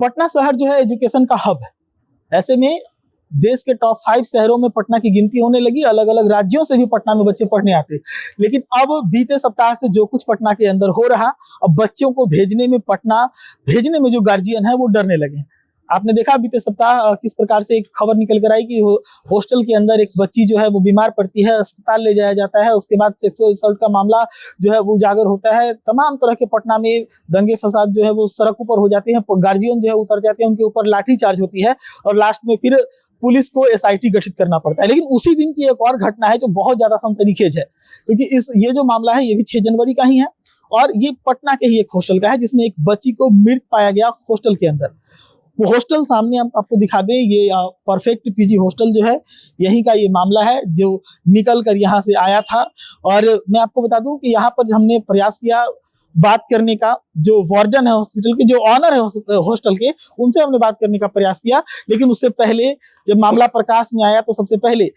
पटना शहर जो है एजुकेशन का हब है। ऐसे में देश के टॉप 5 शहरों में पटना की गिनती होने लगी। अलग अलग राज्यों से भी पटना में बच्चे पढ़ने आते। लेकिन अब बीते सप्ताह से जो कुछ पटना के अंदर हो रहा, अब बच्चों को पटना भेजने में जो गार्जियन है वो डरने लगे हैं। आपने देखा बीते सप्ताह किस प्रकार से एक खबर निकल कर आई कि हॉस्टल के अंदर एक बच्ची जो है वो बीमार पड़ती है, अस्पताल ले जाया जाता है। उसके बाद सेक्सुअल असॉल्ट का मामला जो है वो उजागर होता है। तमाम तरह के पटना में दंगे फसाद जो है वो सड़कों पर हो जाते हैं। गार्जियन जो है उतर जाते हैं, उनके ऊपर लाठी चार्ज होती है और लास्ट में फिर पुलिस को SIT गठित करना पड़ता है। लेकिन उसी दिन की एक और घटना है जो बहुत ज्यादा सनसनीखेज है, क्योंकि ये जो मामला है ये भी 6 जनवरी का ही है और ये पटना के ही एक हॉस्टल का है जिसमें एक बच्ची को मृत पाया गया हॉस्टल के अंदर। वो हॉस्टल सामने हम आपको दिखा दें, ये परफेक्ट PG हॉस्टल जो है यहीं का ये मामला है जो निकल कर यहाँ से आया था। और मैं आपको बता दूं कि यहाँ पर हमने प्रयास किया बात करने का, जो वार्डन है हॉस्पिटल के, जो ऑनर है हॉस्टल के, उनसे हमने बात करने का प्रयास किया। लेकिन उससे पहले जब मामला प्रकाश में आया तो सबसे पहले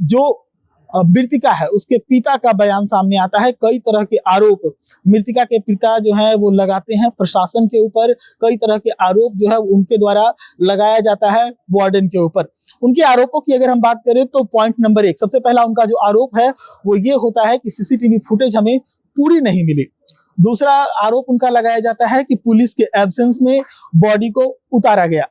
जो मृतिका है उसके पिता का बयान सामने आता है। कई तरह के आरोप मृतिका के पिता जो है वो लगाते हैं प्रशासन के ऊपर। कई तरह के आरोप जो है उनके द्वारा लगाया जाता है वार्डन के ऊपर। उनके आरोपों की अगर हम बात करें तो पॉइंट नंबर 1, सबसे पहला उनका जो आरोप है वो ये होता है कि CCTV फुटेज हमें पूरी नहीं मिली। दूसरा आरोप उनका लगाया जाता है कि पुलिस के एब्सेंस में बॉडी को उतारा गया।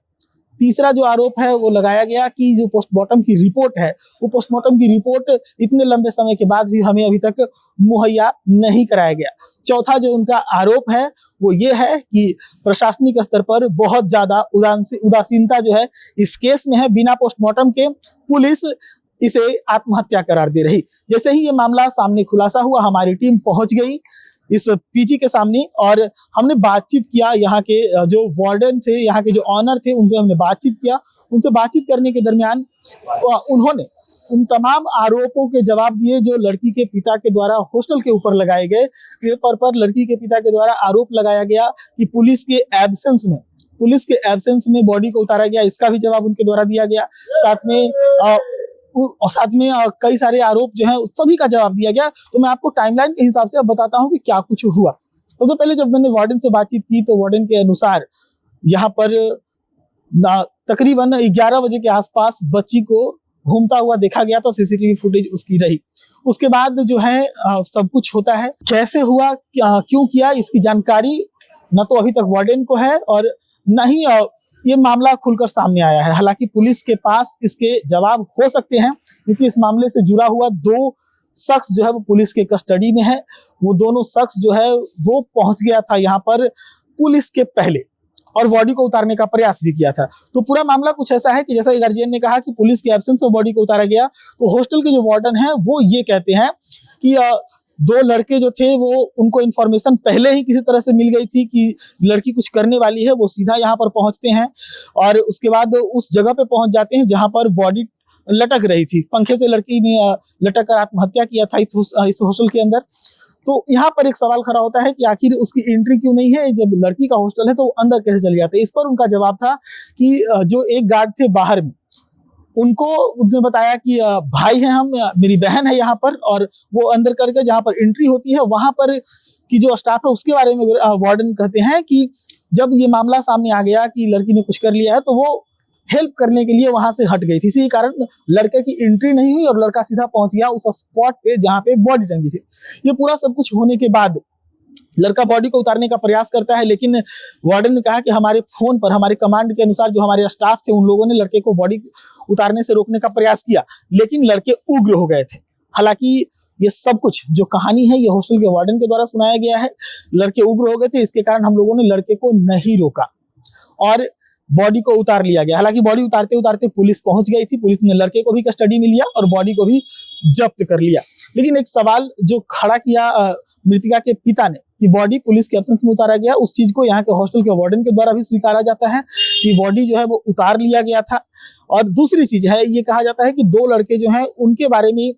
तीसरा जो आरोप है वो लगाया गया कि जो पोस्टमार्टम की रिपोर्ट है वो पोस्टमार्टम की रिपोर्ट इतने लंबे समय के बाद भी हमें अभी तक मुहैया नहीं कराया गया। चौथा जो उनका आरोप है वो ये है कि प्रशासनिक स्तर पर बहुत ज्यादा उदासीनता जो है इस केस में है। बिना पोस्टमार्टम के पुलिस इसे आत्महत्या करार दे रही। जैसे ही ये मामला सामने खुलासा हुआ, हमारी टीम पहुंच गई इस PG के सामने और हमने बातचीत किया। यहाँ के जो वार्डन थे, यहाँ के जो ऑनर थे, उनसे हमने बातचीत किया। उनसे बातचीत करने के दरमियान उन्होंने उन तमाम आरोपों के जवाब दिए जो लड़की के पिता के द्वारा हॉस्टल के ऊपर लगाए गए। सीधे तौर पर लड़की के पिता के द्वारा आरोप लगाया गया कि पुलिस के एब्सेंस में बॉडी को उतारा गया, इसका भी जवाब उनके द्वारा दिया गया। साथ में कई सारे आरोप जो है सभी का जवाब दिया गया। तो मैं आपको टाइमलाइन के हिसाब से अब बताता हूं कि क्या कुछ हुआ। सबसे पहले जब मैंने वार्डन से बातचीत की तो वार्डन के अनुसार यहाँ पर तकरीबन 11 बजे के आसपास बच्ची को घूमता हुआ देखा गया था। CCTV फुटेज उसकी रही। उसके बाद जो है सब कुछ होता है। कैसे हुआ, क्यों किया, इसकी जानकारी न तो अभी तक वार्डन को है और न ही ये मामला खुलकर सामने आया है। हालांकि पुलिस के पास इसके जवाब हो सकते हैं क्योंकि इस मामले से जुड़ा हुआ 2 शख्स जो है वो पुलिस के कस्टडी में है। वो दोनों शख्स जो है वो पहुंच गया था यहाँ पर पुलिस के पहले और बॉडी को उतारने का प्रयास भी किया था। तो पूरा मामला कुछ ऐसा है कि जैसा गार्जियन ने कहा कि पुलिस के एब्सेंस में बॉडी को उतारा गया, तो हॉस्टल के जो वार्डन है वो ये कहते हैं कि 2 लड़के जो थे वो उनको इन्फॉर्मेशन पहले ही किसी तरह से मिल गई थी कि लड़की कुछ करने वाली है। वो सीधा यहाँ पर पहुंचते हैं और उसके बाद उस जगह पे पहुंच जाते हैं जहां पर बॉडी लटक रही थी। पंखे से लड़की ने लटक कर आत्महत्या किया था इस हॉस्टल के अंदर। तो यहाँ पर एक सवाल खड़ा होता है कि आखिर उसकी एंट्री क्यों नहीं है? जब लड़की का हॉस्टल है तो वो अंदर कैसे चले जाते हैं? इस पर उनका जवाब था कि जो एक गार्ड थे बाहर में, उनने बताया कि भाई है हम, मेरी बहन है यहाँ पर, और वो अंदर करके जहाँ पर एंट्री होती है वहां पर की जो स्टाफ है उसके बारे में वार्डन कहते हैं कि जब ये मामला सामने आ गया कि लड़की ने कुछ कर लिया है तो वो हेल्प करने के लिए वहां से हट गई थी। इसी कारण लड़के की एंट्री नहीं हुई और लड़का सीधा पहुंच गया उस स्पॉट पे जहाँ पे बॉडी टंगी थी। ये पूरा सब कुछ होने के बाद लड़का बॉडी को उतारने का प्रयास करता है, लेकिन वार्डन ने कहा कि हमारे फोन पर हमारे कमांड के अनुसार जो हमारे स्टाफ थे उन लोगों ने लड़के को बॉडी उतारने से रोकने का प्रयास किया, लेकिन लड़के उग्र हो गए थे। हालांकि ये सब कुछ जो कहानी है ये हॉस्टल के वार्डन के द्वारा सुनाया गया है। लड़के उग्र हो गए थे, इसके कारण हम लोगों ने लड़के को नहीं रोका और बॉडी को उतार लिया गया। हालांकि बॉडी उतारते उतारते पुलिस पहुंच गई थी। पुलिस ने लड़के को भी कस्टडी में लिया और बॉडी को भी जब्त कर लिया। लेकिन एक सवाल जो खड़ा किया मृतिका के पिता ने कि बॉडी पुलिस के एब्सेंस में उतारा गया, उस चीज को यहाँ के हॉस्टल के वार्डन के द्वारा भी स्वीकारा जाता है कि बॉडी जो है वो उतार लिया गया था। और दूसरी चीज है, ये कहा जाता है कि 2 लड़के जो हैं उनके बारे में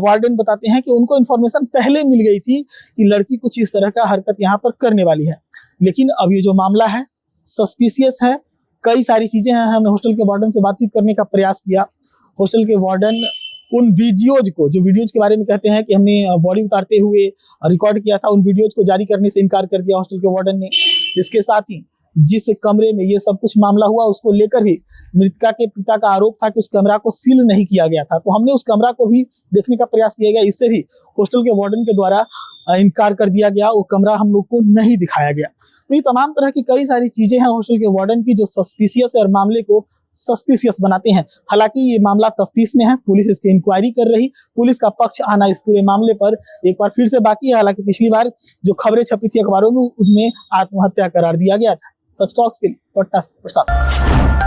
वार्डन बताते हैं कि उनको इन्फॉर्मेशन पहले मिल गई थी कि लड़की कुछ इस तरह का हरकत यहाँ पर करने वाली है। लेकिन अब ये जो मामला है सस्पिशियस है। कई सारी चीजें हैं। हमने हॉस्टल के वार्डन से बातचीत करने का प्रयास किया। हॉस्टल के वार्डन उन वीडियोज को, जो वीडियोज के बारे में कहते हैं कि हमने बॉडी उतारते हुए रिकॉर्ड किया था, उन वीडियोज को जारी करने से इनकार कर दिया हॉस्टल के वार्डन ने। इसके साथ ही जिस कमरे में ये सब कुछ मामला हुआ उसको लेकर भी मृतका के पिता का आरोप था कि उस कमरा को सील नहीं किया गया था। तो हमने उस कमरा को भी देखने का प्रयास किया गया, इससे भी हॉस्टल के वार्डन के द्वारा इनकार कर दिया गया, वो कमरा हम लोग को नहीं दिखाया गया। तो ये तमाम तरह की कई सारी चीजें हैं हॉस्टल के वार्डन की जो सस्पिशियस है और मामले को सस्पिशियस बनाते हैं। हालांकि ये मामला तफ्तीश में है, पुलिस इसकी इंक्वायरी कर रही, पुलिस का पक्ष आना इस पूरे मामले पर एक बार फिर से बाकी है। हालांकि पिछली बार जो खबरें छपी थी अखबारों में उनमें आत्महत्या करार दिया गया था। सच टॉक्स के लिए पटना से प्रसाद।